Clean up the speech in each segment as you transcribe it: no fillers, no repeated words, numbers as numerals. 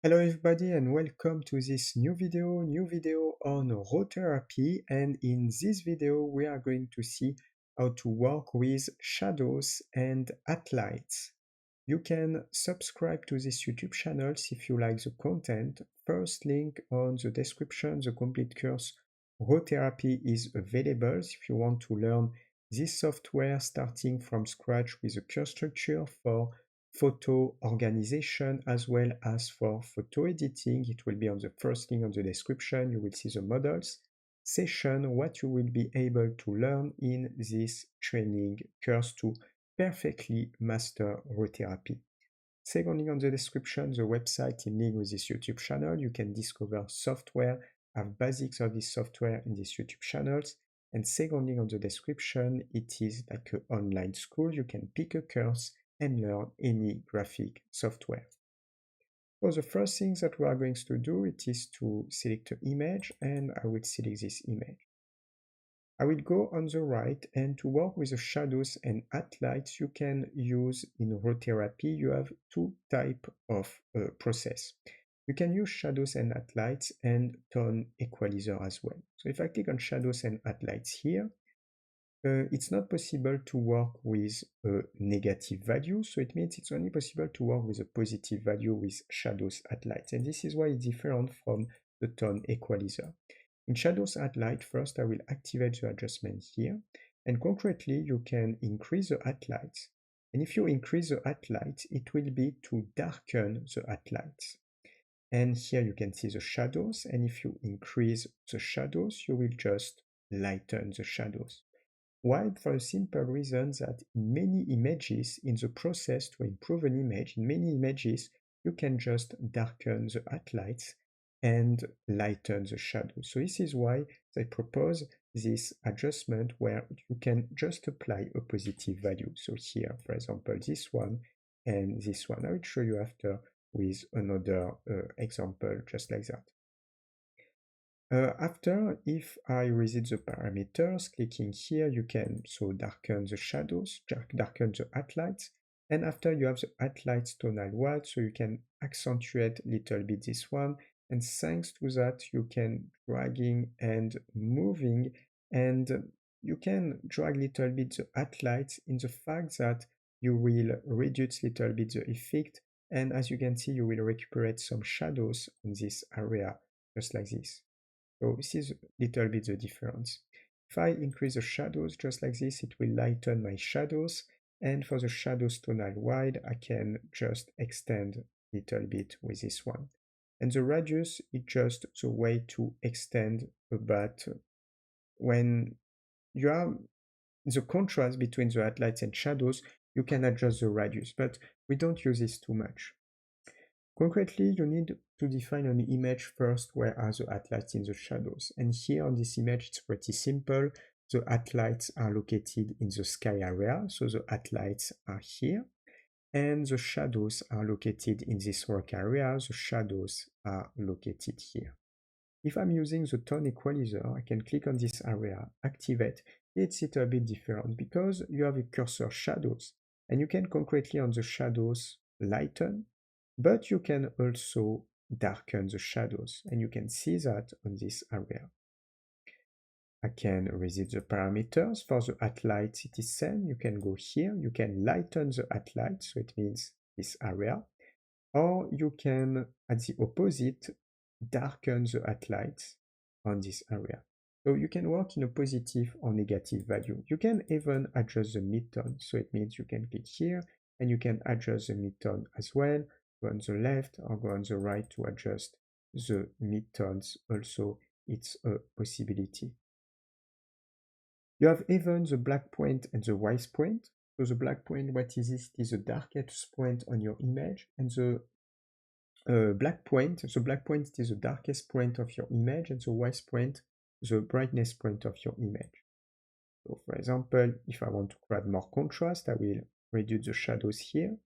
Hello everybody and welcome to this new video on RawTherapee, and in this video we are going to see how to work with shadows and highlights. You can subscribe to this YouTube channel if you like the content. First link on the description, the complete course RawTherapee is available if you want to learn this software starting from scratch with a course structure for photo organization as well as for photo editing. It will be on the first link on the description. You will see the models session, what you will be able to learn in this training course to perfectly master RawTherapee. Second link on the description, the website in link with this YouTube channel. You can discover software, have basics of this software in these YouTube channels. And second link on the description, it is like an online school. You can pick a course and learn any graphic software. So the first thing that we are going to do, it is to select an image, and I will select this image. I will go on the right, and to work with the shadows and highlights, you can use in RawTherapee, you have two types of process. You can use shadows and highlights and tone equalizer as well. So if I click on shadows and highlights here, it's not possible to work with a negative value, so it means it's only possible to work with a positive value with shadows highlights, and this is why it's different from the tone equalizer. In shadows highlight, first I will activate the adjustment here, and concretely you can increase the highlights, and if you increase the highlights, it will be to darken the highlights. And here you can see the shadows, and if you increase the shadows, you will just lighten the shadows. Why? For a simple reason that in many images, in the process to improve an image, in many images, you can just darken the highlights and lighten the shadows. So this is why they propose this adjustment where you can just apply a positive value. So here, for example, this one and this one. I will show you after with another example just like that. After, if I reset the parameters, clicking here, you can darken the shadows, darken the highlights, and after you have the highlights tonal white, so you can accentuate a little bit this one, and thanks to that, you can dragging and moving, and you can drag a little bit the highlights in the fact that you will reduce a little bit the effect, and as you can see, you will recuperate some shadows on this area, just like this. So this is a little bit the difference. If I increase the shadows just like this, it will lighten my shadows. And for the shadows tonal wide, I can just extend a little bit with this one. And the radius is just the way to extend about when you have the contrast between the highlights and shadows, you can adjust the radius, but we don't use this too much. Concretely, you need to define an image first where are the highlights in the shadows. And here on this image, it's pretty simple. The highlights are located in the sky area, so the highlights are here. And the shadows are located in this work area, the shadows are located here. If I'm using the tone equalizer, I can click on this area, activate. It's a little bit different because you have a cursor shadows, and you can concretely on the shadows lighten, but you can also darken the shadows, and you can see that on this area. I can reset the parameters. For the highlights, it is same. You can go here, you can lighten the highlights, so it means this area, or you can, at the opposite, darken the highlights on this area. So you can work in a positive or negative value. You can even adjust the midtone, so it means you can click here, and you can adjust the midtone as well. Go on the left or go on the right to adjust the midtones. Also, it's a possibility. You have even the black point and the white point. So the black point, what is this? It is the darkest point on your image, and the black point is the darkest point of your image, and the white point, the brightness point of your image. So for example, if I want to add more contrast, I will reduce the shadows here.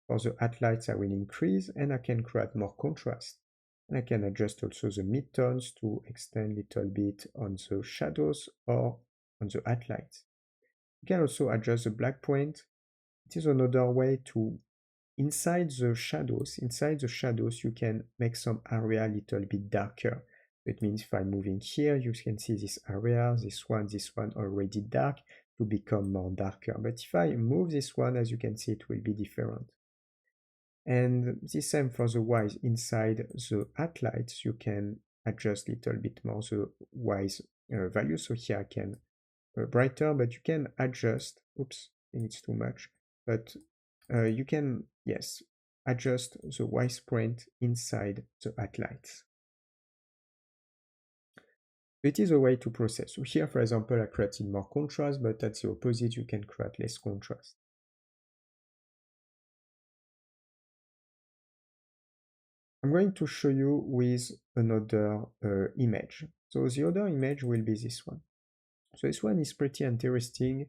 For the highlights, I will increase, and I can create more contrast. And I can adjust also the midtones to extend a little bit on the shadows or on the highlights. You can also adjust the black point. It is another way to inside the shadows, you can make some area a little bit darker. It means if I'm moving here, you can see this area, this one already dark to become more darker. But if I move this one, as you can see, it will be different. And the same for the Y's inside the highlights, you can adjust a little bit more the Y's value. So here I can brighter, but you can adjust, oops, I think it's too much, but you can, yes, adjust the white print inside the highlights. It is a way to process. So here, for example, I created more contrast, but that's the opposite, you can create less contrast. I'm going to show you with another image. So the other image will be this one. So this one is pretty interesting.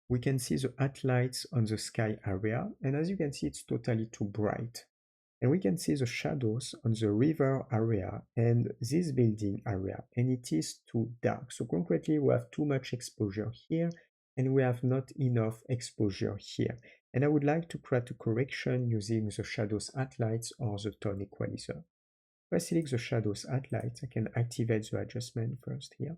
We can see the highlights on the sky area, and as you can see, it's totally too bright. And we can see the shadows on the river area and this building area, and it is too dark. So concretely, we have too much exposure here, and we have not enough exposure here. And I would like to create a correction using the shadows highlights or the tone equalizer. If I select the shadows highlights, I can activate the adjustment first here.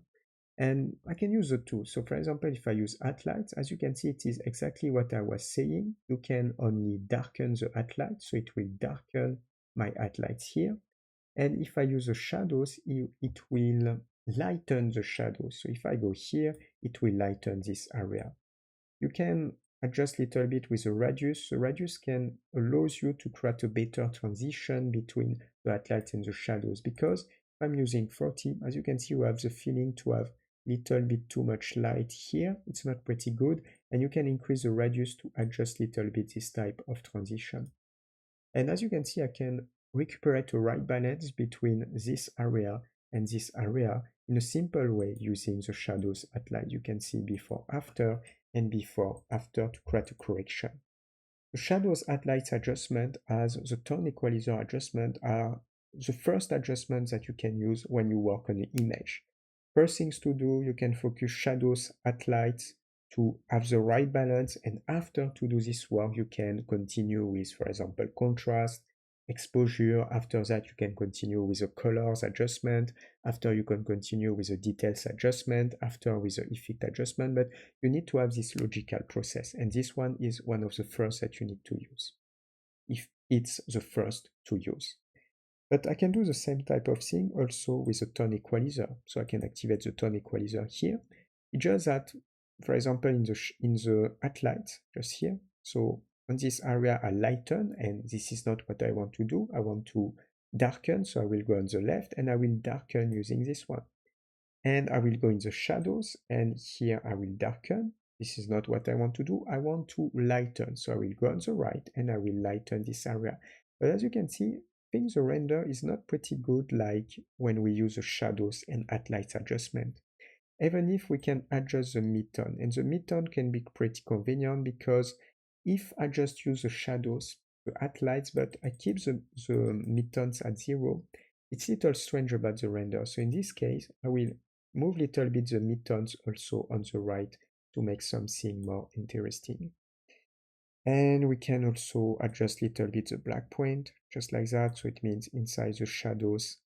And I can use the two. So for example, if I use highlights, as you can see, it is exactly what I was saying. You can only darken the highlights, so it will darken my highlights here. And if I use the shadows, it will lighten the shadows. So if I go here, it will lighten this area. You can adjust a little bit with the radius. The radius can allows you to create a better transition between the highlights and the shadows, because if I'm using 40, as you can see, you have the feeling to have little bit too much light here. It's not pretty good, and you can increase the radius to adjust little bit this type of transition. And as you can see, I can recuperate a right balance between this area and this area in a simple way using the shadows highlight. You can see before, after, and before, after to create a correction. The shadows highlights adjustment as the tone equalizer adjustment are the first adjustments that you can use when you work on an image. First things to do, you can focus shadows highlights to have the right balance, and after to do this work, you can continue with, for example, contrast, exposure. After that, you can continue with the colors adjustment. After, you can continue with the details adjustment. After, with the effect adjustment. But you need to have this logical process, and this one is one of the first that you need to use, if it's the first to use. But I can do the same type of thing also with a tone equalizer. So I can activate the tone equalizer here. It's just that, for example, in the highlights, just here, so on this area I lighten, and this is not what I want to do. I want to darken, so I will go on the left, and I will darken using this one. And I will go in the shadows, and here I will darken. This is not what I want to do. I want to lighten, so I will go on the right, and I will lighten this area. But as you can see, the render is not pretty good like when we use the shadows and highlights adjustment. Even if we can adjust the midtone, and the midtone can be pretty convenient, because if I just use the shadows, the highlights, but I keep the midtones at 0, it's a little strange about the render. So in this case, I will move a little bit the midtones also on the right to make something more interesting. And we can also adjust a little bit the black point, just like that. So it means inside the shadows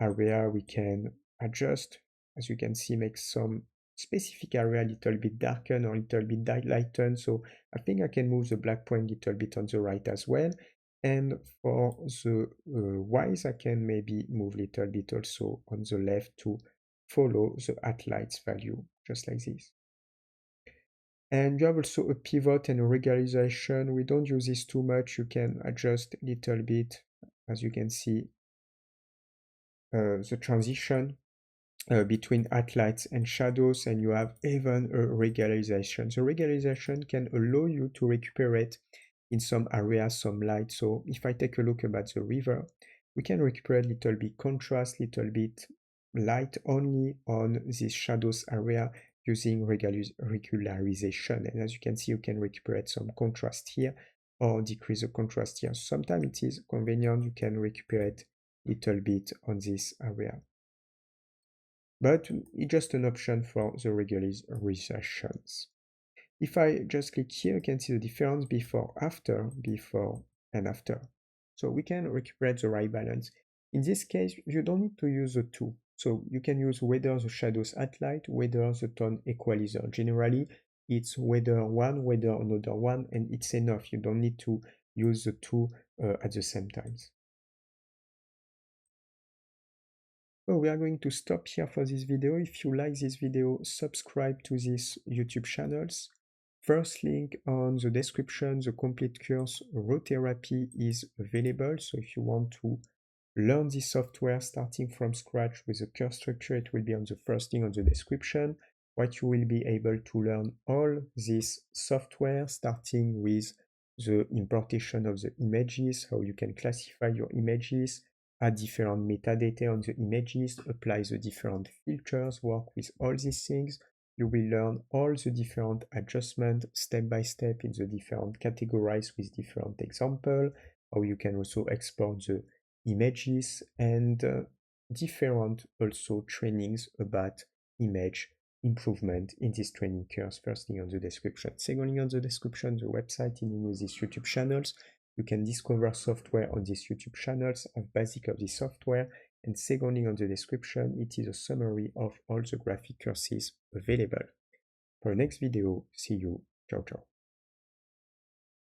area, we can adjust, as you can see, make some specific area a little bit darken or a little bit lighten. So I think I can move the black point a little bit on the right as well. And for the Y's, I can maybe move a little bit also on the left to follow the highlights value, just like this. And you have also a pivot and a regularization. We don't use this too much. You can adjust a little bit, as you can see, the transition between highlights and shadows, and you have even a regularization. The regularization can allow you to recuperate in some areas some light. So if I take a look about the river, we can recuperate a little bit contrast, little bit light only on this shadows area using regularization. And as you can see, you can recuperate some contrast here or decrease the contrast here. Sometimes it is convenient, you can recuperate a little bit on this area. But it's just an option for the regularizations. If I just click here, you can see the difference before, after, before, and after. So we can recuperate the right balance. In this case, you don't need to use the two. So you can use whether the shadows at light, whether the tone equalizer. Generally, it's whether one, whether another one, and it's enough. You don't need to use the two at the same time. So we are going to stop here for this video. If you like this video, subscribe to these YouTube channels. First link on the description, the complete course RawTherapee is available. So if you want to learn this software starting from scratch with the course structure, it will be on the first link on the description. What you will be able to learn all this software, starting with the importation of the images, how you can classify your images, add different metadata on the images, apply the different filters, work with all these things. You will learn all the different adjustments step by step in the different categories with different examples, how you can also export the images and different also trainings about image improvement in this training course. First link on the description. Second link on the description, the website in these YouTube channels. You can discover software on these YouTube channels, have basic of the software, and second link on the description, it is a summary of all the graphic courses available. For the next video, see you. Ciao, ciao.